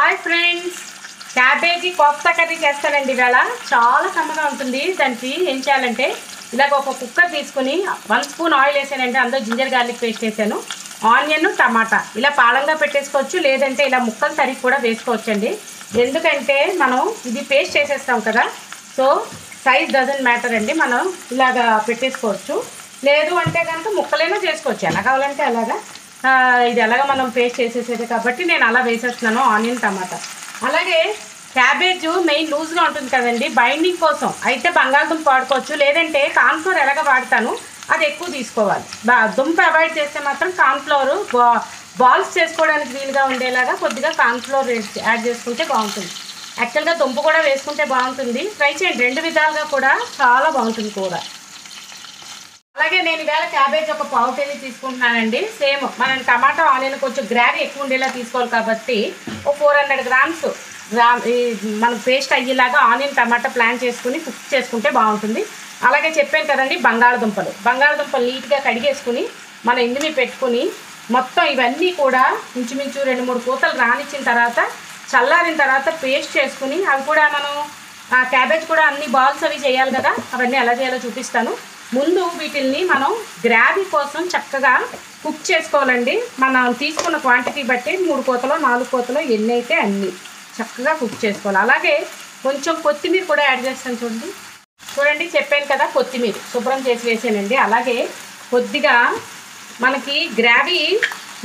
Hi friends, cabbage kofta curry చేస్తానండి. ఇవాళ చాలా కమ్మగా ఉంటుంది. దానికి ఏం చేయాలంటే ఇలాగ ఒక కుక్కర్ తీసుకుని 1 స్పూన్ ఆయిల్ వేసానండి. అందులో జింజర్ గార్లిక్ పేస్ట్ వేసాను, ఆనియన్, టమాటా ఇలా పాలంగా పెట్టేసుకోవచ్చు, లేదంటే ఇలా ముక్కలు తరిగి కూడా వేసుకోవచ్చండి. ఎందుకంటే మనం ఇది పేస్ట్ చేసేస్తాం కదా, సో సైజ్ డజంట్ మ్యాటర్ అండి. మనం ఇలాగా పెట్టేసుకోవచ్చు, లేదు అంటే కనుక ముక్కలైనా చేసుకోవచ్చు, ఎలా కావాలంటే అలాగా. ఇది ఎలాగ మనం పేస్ట్ చేసేసేది కాబట్టి నేను అలా వేసేస్తున్నాను, ఆనియన్, టమాటా. అలాగే క్యాబేజ్ మెయిన్ లూజ్గా ఉంటుంది కదండి, బైండింగ్ కోసం అయితే బంగాళదుంప వాడుకోవచ్చు, లేదంటే కార్న్ఫ్లోర్ ఎలాగ వాడతాను అది ఎక్కువ తీసుకోవాలి. దుంప అవాయిడ్ చేస్తే మాత్రం కార్న్ఫ్లోర్ బాల్స్ చేసుకోవడానికి వీలుగా ఉండేలాగా కొద్దిగా కార్న్ఫ్లోర్ యాడ్ చేసుకుంటే బాగుంటుంది. యాక్చువల్గా దుంప కూడా వేసుకుంటే బాగుంటుంది, ట్రై చేయండి. 2 విధాలుగా కూడా చాలా బాగుంటుంది కూర. అలాగే నేను ఇవాళ క్యాబేజ్ ఒక 1/2 కేజీ తీసుకుంటున్నానండి. సేమ్ మనం టమాటా, ఆనియన్ కొంచెం గ్రేవీ ఎక్కువ ఉండేలా తీసుకోవాలి కాబట్టి ఒక 400 గ్రామ్స్ మనం పేస్ట్ అయ్యేలాగా ఆనియన్, టమాటా ప్లాన్ చేసుకుని కుక్ చేసుకుంటే బాగుంటుంది. అలాగే చెప్పాను కదండి, బంగాళదుంపలు నీట్గా కడిగేసుకుని మన ఇందుని పెట్టుకుని మొత్తం ఇవన్నీ కూడా ఇంచుమించు 2-3 పూతలు రానిచ్చిన తర్వాత చల్లారిన తర్వాత పేస్ట్ చేసుకుని అవి కూడా మనం క్యాబేజ్ కూడా అన్ని బాల్స్ అవి చేయాలి కదా, అవన్నీ ఎలా చేయాలో చూపిస్తాను. ముందు వీటిల్ని మనం గ్రేవీ కోసం చక్కగా కుక్ చేసుకోవాలండి. మనం తీసుకున్న క్వాంటిటీ బట్టి 3 పూతలో 4 పూతలో ఎన్ని అయితే అన్నీ చక్కగా కుక్ చేసుకోవాలి. అలాగే కొంచెం కొత్తిమీర కూడా యాడ్ చేస్తాను. చూడండి చెప్పాను కదా, కొత్తిమీర శుభ్రం చేసి వేసానండి. అలాగే కొద్దిగా మనకి గ్రేవీ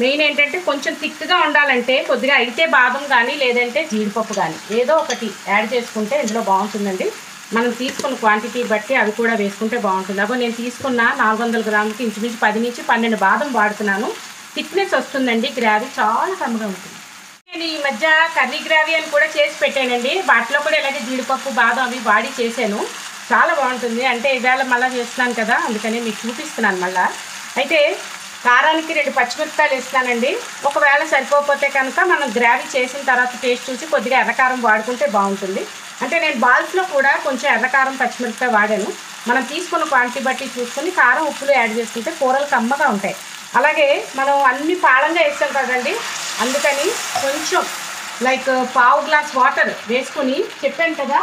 మెయిన్ ఏంటంటే కొంచెం థిక్గా ఉండాలంటే కొద్దిగా అయితే బాదం కానీ లేదంటే జీడిపప్పు కానీ ఏదో ఒకటి యాడ్ చేసుకుంటే ఇందులో బాగుంటుందండి. మనం తీసుకున్న క్వాంటిటీ బట్టి అవి కూడా వేసుకుంటే బాగుంటుంది. అప్పుడు నేను తీసుకున్న 400 గ్రాములకి ఇంచుమించు 10 నుంచి 12 బాదం వాడుతున్నాను. థిక్నెస్ వస్తుందండి, గ్రేవీ చాలా కమ్మగా ఉంటుంది. నేను ఈ మధ్య కర్రీ గ్రేవీ అని కూడా చేసి పెట్టానండి, వాటిలో కూడా ఇలాగే జీడిపప్పు, బాదం అవి వాడి చేశాను, చాలా బాగుంటుంది. అంటే ఇవాళ మళ్ళీ చేస్తున్నాను కదా, అందుకని మీకు చూపిస్తున్నాను మళ్ళీ. అయితే కారానికి 2 పచ్చిమిరపకాయలు వేస్తున్నానండి. ఒకవేళ సరిపోతే కనుక మనం గ్రేవీ చేసిన తర్వాత టేస్ట్ చూసి కొద్దిగా ఎర్రకారం వాడుకుంటే బాగుంటుంది. అంటే నేను బాల్స్లో కూడా కొంచెం ఎర్రకారం, పచ్చిమిరపకాయ వాడాను. మనం తీసుకున్న క్వాంటిటీ బట్టి చూసుకొని కారం, ఉప్పులు యాడ్ చేసుకుంటే కూరలు కమ్మగా ఉంటాయి. అలాగే మనం అన్ని పాలంగా వేస్తాం కదండి, అందుకని కొంచెం లైక్ 1/2 గ్లాస్ వాటర్ వేసుకుని చెప్పాను కదా,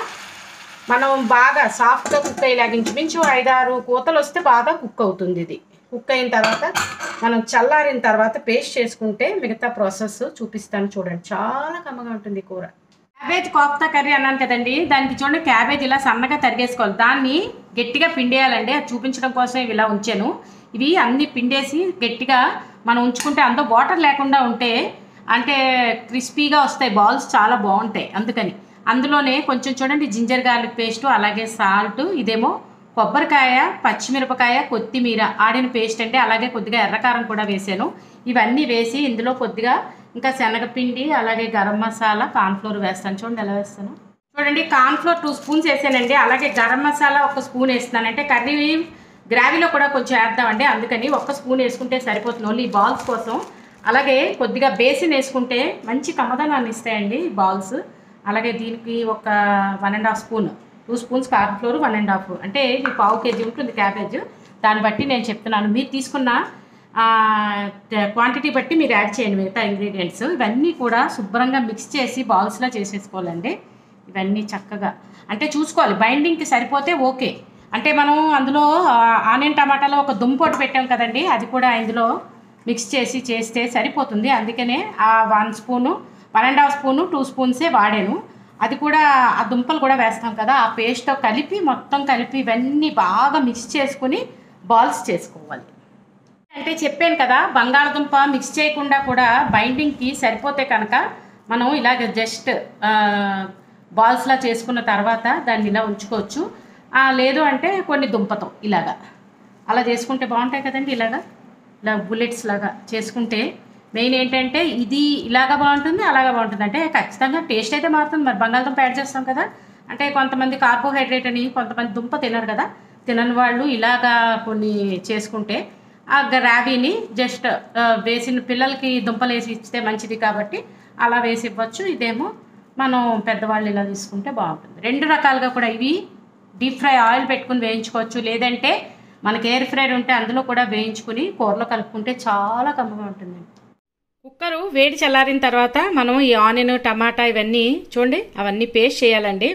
మనం బాగా సాఫ్ట్గా కుక్ అయ్యేలాగా ఇంచుమించు 5-6 కూతలు వస్తే బాగా కుక్ అవుతుంది. ఇది కుక్ అయిన తర్వాత మనం చల్లారిన తర్వాత పేస్ట్ చేసుకుంటే మిగతా ప్రాసెస్ చూపిస్తాను. చూడండి, చాలా కమ్మగా ఉంటుంది కూర. క్యాబేజ్ కోఫ్తా కర్రీ అన్నాను కదండి, దానికి చూడండి క్యాబేజ్ ఇలా సన్నగా తరిగేసుకోవాలి, దాన్ని గట్టిగా పిండేయాలండి. అది చూపించడం కోసం ఇవి ఇలా ఉంచాను. ఇవి అన్నీ పిండేసి గట్టిగా మనం ఉంచుకుంటే అందులో వాటర్ లేకుండా ఉంటే అంటే క్రిస్పీగా వస్తాయి, బాల్స్ చాలా బాగుంటాయి. అందుకని అందులోనే కొంచెం చూడండి జింజర్ గార్లిక్ పేస్టు, అలాగే సాల్ట్, ఇదేమో కొబ్బరికాయ, పచ్చిమిరపకాయ, కొత్తిమీర ఆడిన పేస్ట్ అండి. అలాగే కొద్దిగా ఎర్రకారం కూడా వేసాను. ఇవన్నీ వేసి ఇందులో కొద్దిగా ఇంకా శనగపిండి, అలాగే గరం మసాలా, కార్న్ఫ్లోర్ వేస్తాను. చూడండి ఎలా వేస్తాను. చూడండి, కార్న్ఫ్లోర్ 2 స్పూన్స్ వేసానండి. అలాగే గరం మసాలా 1 స్పూన్ వేస్తున్నాను. అంటే కర్రీ గ్రేవీలో కూడా కొంచెం వేద్దామండి, అందుకని 1 స్పూన్ వేసుకుంటే సరిపోతుంది ఓన్లీ బాల్స్ కోసం. అలాగే కొద్దిగా బేసిన్ వేసుకుంటే మంచి కమ్మదనాన్ని ఇస్తాయండి బాల్స్. అలాగే దీనికి ఒక 1.5 స్పూన్, 2 స్పూన్స్ కార్న్ఫ్లోర్, 1.5 అంటే ఇది 1/2 కేజీ ఉంటుంది క్యాబేజ్. దాన్ని బట్టి నేను చెప్తున్నాను, మీరు తీసుకున్న క్వాంటిటీ బట్టి మీరు యాడ్ చేయండి మిగతా ఇంగ్రీడియంట్స్. ఇవన్నీ కూడా శుభ్రంగా మిక్స్ చేసి బాల్స్లా చేసేసుకోవాలండి. ఇవన్నీ చక్కగా అంటే చూసుకోవాలి, బైండింగ్కి సరిపోతే ఓకే. అంటే మనం అందులో ఆనియన్, టమాటాలో ఒక దుంపొట్టు పెట్టాం కదండి, అది కూడా ఇందులో మిక్స్ చేసి చేస్తే సరిపోతుంది. అందుకనే ఆ 1 స్పూను, 1.5 స్పూను, 2 స్పూన్సే వాడాను. అది కూడా ఆ దుంపలు కూడా వేస్తాం కదా, ఆ పేస్ట్తో కలిపి మొత్తం కలిపి ఇవన్నీ బాగా మిక్స్ చేసుకుని బాల్స్ చేసుకోవాలి. అంటే చెప్పాను కదా, బంగాళదుంప మిక్స్ చేయకుండా కూడా బైండింగ్కి సరిపోతే కనుక మనం ఇలాగ జస్ట్ బాల్స్లా చేసుకున్న తర్వాత దాన్ని ఇలా ఉంచుకోవచ్చు. లేదు అంటే కొన్ని దుంపతో ఇలాగా అలా చేసుకుంటే బాగుంటాయి కదండి. ఇలా బుల్లెట్స్ లాగా చేసుకుంటే మెయిన్ ఏంటంటే ఇది ఇలాగా బాగుంటుంది, అలాగా బాగుంటుంది. అంటే ఖచ్చితంగా టేస్ట్ అయితే మారుతుంది, మరి బంగాళదుంప యాడ్ చేస్తాం కదా. అంటే కొంతమంది కార్బోహైడ్రేట్ అని, కొంతమంది దుంప తినరు కదా, తినని వాళ్ళు ఇలాగా కొన్ని చేసుకుంటే ఆ గ్రేవీని జస్ట్ వేసిన పిల్లలకి దుంపలు వేసి ఇస్తే మంచిది కాబట్టి అలా వేసి ఇవ్వచ్చు. ఇదేమో మనం పెద్దవాళ్ళు ఇలా తీసుకుంటే బాగుంటుంది. 2 రకాలుగా కూడా ఇవి డీప్ ఫ్రై ఆయిల్ పెట్టుకుని వేయించుకోవచ్చు, లేదంటే మనకి ఎయిర్ ఫ్రైర్ ఉంటే అందులో కూడా వేయించుకుని కూరలో కలుపుకుంటే చాలా కమ్మగా ఉంటుంది. కుక్కరు వేడి చల్లారిన తర్వాత మనం ఈ ఆనియన్ టమాటా ఇవన్నీ చూడండి అవన్నీ పేస్ట్ చేయాలండి.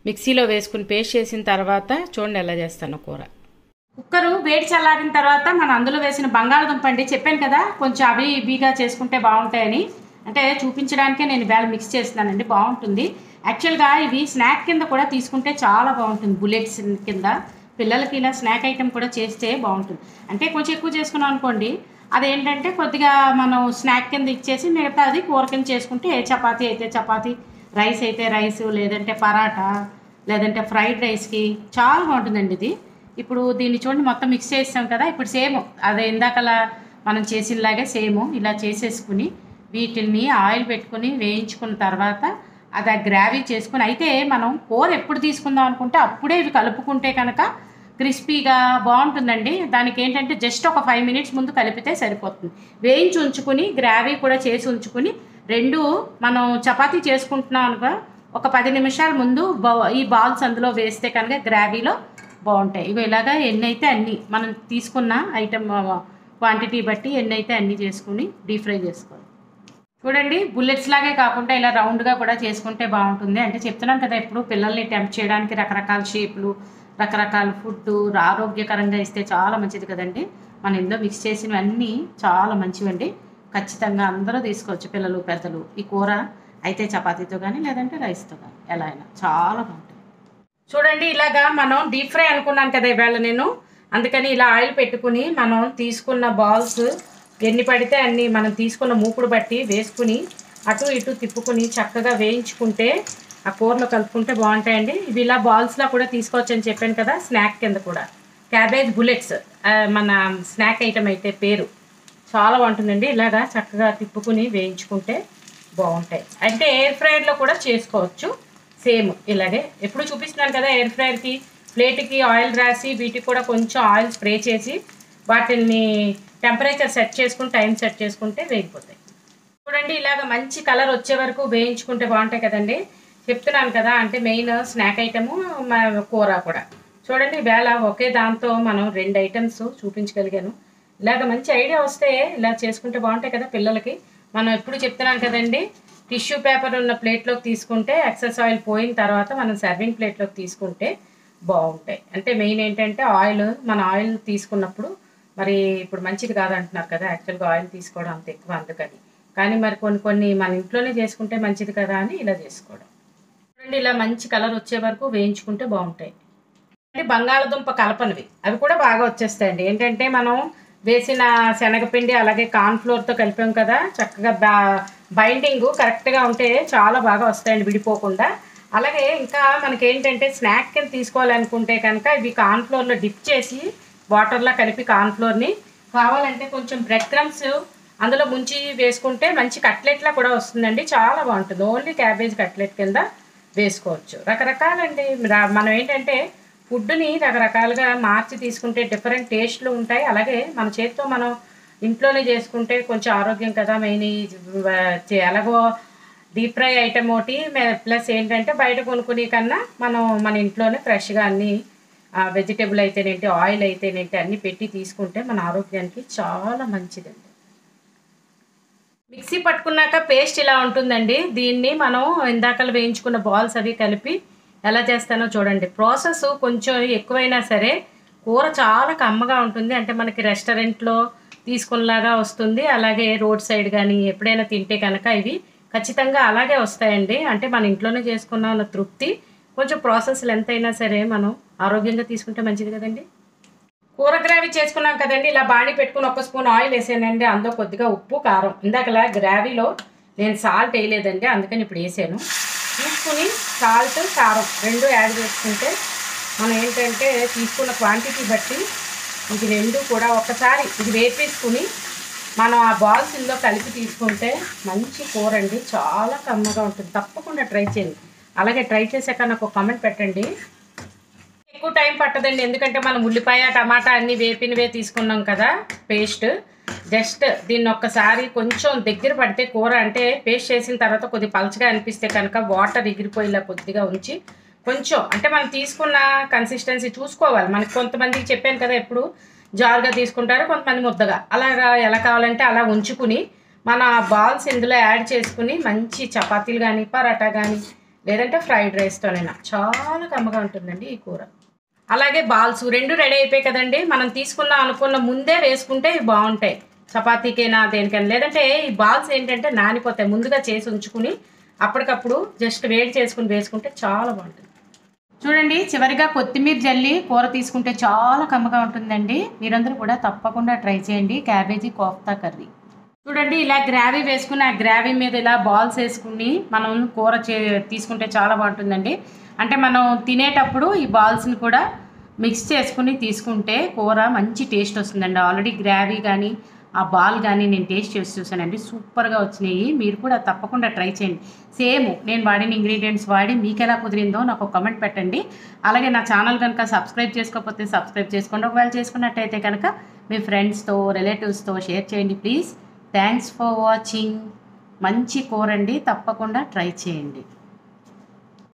మిక్సీలో వేసుకుని పేస్ట్ చేసిన తర్వాత చూడండి ఎలా చేస్తాను కూర. కుక్కరు వేడి చల్లారిన తర్వాత మనం అందులో వేసిన బంగాళదుంప అండి, చెప్పాను కదా కొంచెం అవి ఇవిగా చేసుకుంటే బాగుంటాయని, అంటే చూపించడానికే నేను వేళ మిక్స్ చేస్తున్నానండి. బాగుంటుంది యాక్చువల్గా. ఇవి స్నాక్ కింద కూడా తీసుకుంటే చాలా బాగుంటుంది. బుల్లెట్స్ కింద పిల్లలకి ఇలా స్నాక్ ఐటెం కూడా చేస్తే బాగుంటుంది. అంటే కొంచెం ఎక్కువ చేసుకున్నాం అనుకోండి, అదేంటంటే కొద్దిగా మనం స్నాక్ కింద ఇచ్చేసి మిగతా అది కూర కింద చేసుకుంటే చపాతీ అయితే చపాతీ, రైస్ అయితే రైస్, లేదంటే పరాటా, లేదంటే ఫ్రైడ్ రైస్కి చాలా బాగుంటుందండి ఇది. ఇప్పుడు దీన్ని చూడండి మొత్తం మిక్స్ చేసాం కదా. ఇప్పుడు సేమ్ అదే ఇందాకలా మనం చేసినలాగే సేమ్ ఇలా చేసేసుకుని వీటిని ఆయిల్ పెట్టుకుని వేయించుకున్న తర్వాత అది ఆ గ్రావీ చేసుకుని, అయితే మనం కూర ఎప్పుడు తీసుకుందాం అనుకుంటే అప్పుడే ఇవి కలుపుకుంటే కనుక క్రిస్పీగా బాగుంటుందండి. దానికి ఏంటంటే జస్ట్ ఒక 5 మినిట్స్ ముందు కలిపితే సరిపోతుంది. వేయించి ఉంచుకుని గ్రావీ కూడా చేసి ఉంచుకుని రెండు మనం చపాతీ చేసుకుంటున్నాం అనుకో, ఒక 10 నిమిషాల ముందు ఈ బాల్స్ అందులో వేస్తే కనుక గ్రావీలో బాగుంటాయి. ఇవి ఇలాగా ఎన్ని అయితే అన్నీ మనం తీసుకున్న ఐటమ్ క్వాంటిటీ బట్టి ఎన్ని అయితే అన్నీ చేసుకుని డీప్ ఫ్రై చేసుకోవాలి. చూడండి బుల్లెట్స్ లాగే కాకుండా ఇలా రౌండ్గా కూడా చేసుకుంటే బాగుంటుంది. అంటే చెప్తున్నాను కదా, ఎప్పుడు పిల్లల్ని టెంప్ట్ చేయడానికి రకరకాల షేపులు, రకరకాల ఫుడ్ ఆరోగ్యకరంగా ఇస్తే చాలా మంచిది కదండి. మనం ఇందులో మిక్స్ చేసినవన్నీ చాలా మంచివండి. ఖచ్చితంగా అందరూ తీసుకోవచ్చు, పిల్లలు పెద్దలు. ఈ కూర అయితే చపాతీతో కానీ లేదంటే రైస్తో కానీ ఎలా అయినా చాలా బాగుంటుంది. చూడండి ఇలాగా మనం డీప్ ఫ్రై అనుకున్నాను కదా ఇవాళ నేను, అందుకని ఇలా ఆయిల్ పెట్టుకుని మనం తీసుకున్న బాల్స్ ఎన్ని పడితే అన్ని మనం తీసుకున్న మూకుడు బట్టి వేసుకుని అటు ఇటు తిప్పుకుని చక్కగా వేయించుకుంటే ఆ కూరలో కలుపుకుంటే బాగుంటాయండి. ఇవి ఇలా బాల్స్లా కూడా తీసుకోవచ్చు అని చెప్పాను కదా. స్నాక్ కింద కూడా క్యాబేజ్ బుల్లెట్స్ మన స్నాక్ ఐటమ్ అయితే పేరు చాలా బాగుంటుందండి. ఇలాగా చక్కగా తిప్పుకుని వేయించుకుంటే బాగుంటాయి. అంటే ఎయిర్ ఫ్రైయర్లో కూడా చేసుకోవచ్చు సేమ్ ఇలాగే. ఎప్పుడు చూపిస్తున్నాను కదా ఎయిర్ ఫ్రైయర్కి ప్లేట్కి ఆయిల్ రాసి వీటికి కూడా కొంచెం ఆయిల్ స్ప్రే చేసి వాటిని టెంపరేచర్ సెట్ చేసుకుని టైం సెట్ చేసుకుంటే వేగిపోతాయి. చూడండి ఇలాగ మంచి కలర్ వచ్చే వరకు వేయించుకుంటే బాగుంటాయి కదండి. చెప్తున్నాను కదా, అంటే మెయిన్ స్నాక్ ఐటము కూర కూడా. చూడండి వేళ ఒకే దాంతో మనం 2 ఐటమ్స్ చూపించగలిగాను. ఇలాగ మంచి ఐడియా వస్తే ఇలా చేసుకుంటే బాగుంటాయి కదా పిల్లలకి. మనం ఎప్పుడు చెప్తున్నాను కదండి, టిష్యూ పేపర్ ఉన్న ప్లేట్లోకి తీసుకుంటే ఎక్సెస్ ఆయిల్ పోయిన తర్వాత మనం సర్వింగ్ ప్లేట్లోకి తీసుకుంటే బాగుంటాయి. అంటే మెయిన్ ఏంటంటే ఆయిల్, మన ఆయిల్ తీసుకున్నప్పుడు మరి ఇప్పుడు మంచిది కాదంటున్నారు కదా యాక్చువల్గా ఆయిల్ తీసుకోవడం అంత ఎక్కువ, అందుకని. కానీ మరి కొన్ని మన ఇంట్లోనే చేసుకుంటే మంచిది కదా అని ఇలా చేసుకోవడం. చూడండి ఇలా మంచి కలర్ వచ్చే వరకు వేయించుకుంటే బాగుంటాయి. అంటే బంగాళదుంప కలపనివి అవి కూడా బాగా వచ్చేస్తాయండి. ఏంటంటే మనం వేసిన శనగపిండి అలాగే కార్న్ఫ్లోర్తో కలిపాం కదా, చక్కగా బైండింగ్ కరెక్ట్గా ఉంటే చాలా బాగా వస్తాయండి విడిపోకుండా. అలాగే ఇంకా మనకేంటంటే స్నాక్ కింద తీసుకోవాలనుకుంటే కనుక ఇవి కార్న్ఫ్లోర్లో డిప్ చేసి వాటర్లో కలిపి కార్న్ఫ్లోర్ని కావాలంటే కొంచెం బ్రెడ్ క్రమ్స్ అందులో ముంచి వేసుకుంటే మంచి కట్లెట్లా కూడా వస్తుందండి, చాలా బాగుంటుంది. ఓన్లీ క్యాబేజ్ కట్లెట్ కింద వేసుకోవచ్చు. రకరకాలండి. మనం ఏంటంటే ఫుడ్ని రకరకాలుగా మార్చి తీసుకుంటే డిఫరెంట్ టేస్ట్లు ఉంటాయి. అలాగే మన చేతితో మనం ఇంట్లోనే చేసుకుంటే కొంచెం ఆరోగ్యం కదా మెయిన్. ఎలాగో డీప్ ఫ్రై ఐటమ్ ఒకటి ప్లస్ ఏంటంటే బయట కొనుక్కునే కన్నా మనం మన ఇంట్లోనే ఫ్రెష్గా అన్నీ వెజిటేబుల్ అయితేనేంటి ఆయిల్ అయితేనేంటి అన్నీ పెట్టి తీసుకుంటే మన ఆరోగ్యానికి చాలా మంచిదండి. మిక్సీ పట్టుకున్నాక పేస్ట్ ఇలా ఉంటుందండి. దీన్ని మనం ఇందాకలు వేయించుకున్న బాల్స్ అవి కలిపి ఎలా చేస్తానో చూడండి. ప్రాసెస్ కొంచెం ఎక్కువైనా సరే కూర చాలా కమ్మగా ఉంటుంది. అంటే మనకి రెస్టారెంట్లో తీసుకునేలాగా వస్తుంది. అలాగే రోడ్ సైడ్ కానీ ఎప్పుడైనా తింటే కనుక ఇవి ఖచ్చితంగా అలాగే వస్తాయండి. అంటే మన ఇంట్లోనే చేసుకున్నాం అన్న తృప్తి. కొంచెం ప్రాసెస్లు ఎంతైనా సరే మనం ఆరోగ్యంగా తీసుకుంటే మంచిది కదండి. కూర గ్రావీ చేసుకున్నాం కదండి. ఇలా బాణీ పెట్టుకుని 1 స్పూన్ ఆయిల్ వేసానండి. అందులో కొద్దిగా ఉప్పు కారం, ఇందాకలా గ్రావీలో నేను సాల్ట్ వేయలేదండి అందుకని ఇప్పుడు వేసాను. తీసుకుని సాల్ట్ కారం 2 యాడ్ చేసుకుంటే మనం ఏంటంటే తీసుకున్న క్వాంటిటీ బట్టి ఇది 2 కూడా ఒకసారి ఇది వేపేసుకుని మనం ఆ బాల్స్ ఇందులో కలిపి తీసుకుంటే మంచి కూర అండి, చాలా కమ్మగా ఉంటుంది. తప్పకుండా ట్రై చేయండి. అలాగే ట్రై చేశాక నాకు ఒక కామెంట్ పెట్టండి. ఎక్కువ టైం పట్టదండి, ఎందుకంటే మనం ఉల్లిపాయ టమాటా అన్నీ వేపినవే తీసుకున్నాం కదా పేస్ట్. జస్ట్ దీన్ని ఒక్కసారి కొంచెం దగ్గర పడితే కూర, అంటే పేస్ట్ చేసిన తర్వాత కొద్దిగా పలచగా అనిపిస్తే కనుక వాటర్ ఎగిరిపోయేలా కొద్దిగా ఉంచి కొంచెం, అంటే మనం తీసుకున్న కన్సిస్టెన్సీ చూసుకోవాలి. మనకి కొంతమందికి చెప్పాను కదా ఎప్పుడు జారుగా తీసుకుంటారు, కొంతమంది ముద్దగా, అలాగా ఎలా కావాలంటే అలా ఉంచుకుని మన బాల్స్ ఇందులో యాడ్ చేసుకుని మంచి చపాతీలు కానీ పరాటా కానీ లేదంటే ఫ్రైడ్ రైస్తోనైనా చాలా కమ్మగా ఉంటుందండి ఈ కూర. అలాగే బాల్స్ రెండు రెడీ అయిపోయాయి కదండి. మనం తీసుకుందాం అనుకున్న ముందే వేసుకుంటే ఇవి బాగుంటాయి, చపాతీకైనా దేనికైనా. లేదంటే ఈ బాల్స్ ఏంటంటే నానిపోతాయి, ముందుగా చేసి ఉంచుకుని అప్పటికప్పుడు జస్ట్ వేడి చేసుకుని వేసుకుంటే చాలా బాగుంటుంది. చూడండి, చివరిగా కొత్తిమీర జల్లి కూర తీసుకుంటే చాలా కమ్మగా ఉంటుందండి. మీరందరూ కూడా తప్పకుండా ట్రై చేయండి క్యాబేజీ కోఫ్తా కర్రీ. చూడండి, ఇలా గ్రావీ వేసుకుని ఆ గ్రావీ మీద ఇలా బాల్స్ వేసుకుని మనం కూర తీసుకుంటే చాలా బాగుంటుందండి. అంటే మనం తినేటప్పుడు ఈ బాల్స్ని కూడా మిక్స్ చేసుకుని తీసుకుంటే కూర మంచి టేస్ట్ వస్తుందండి. ఆల్రెడీ గ్రావీ కానీ ఆ బాల్ కానీ నేను టేస్ట్ చేసి చూసానండి, సూపర్గా వచ్చినాయి. మీరు కూడా తప్పకుండా ట్రై చేయండి. సేమ్ నేను వాడిన ఇంగ్రీడియంట్స్ వాడి మీకు ఎలా కుదిరిందో నాకు ఒక కమెంట్ పెట్టండి. అలాగే నా ఛానల్ కనుక సబ్స్క్రైబ్ చేసుకోకపోతే సబ్స్క్రైబ్ చేసుకోండి. ఒకవేళ చేసుకున్నట్టయితే కనుక మీ ఫ్రెండ్స్తో రిలేటివ్స్తో షేర్ చేయండి ప్లీజ్. Thanks for watching. మంచి కూర అండి, తప్పకుండా ట్రై చేయండి.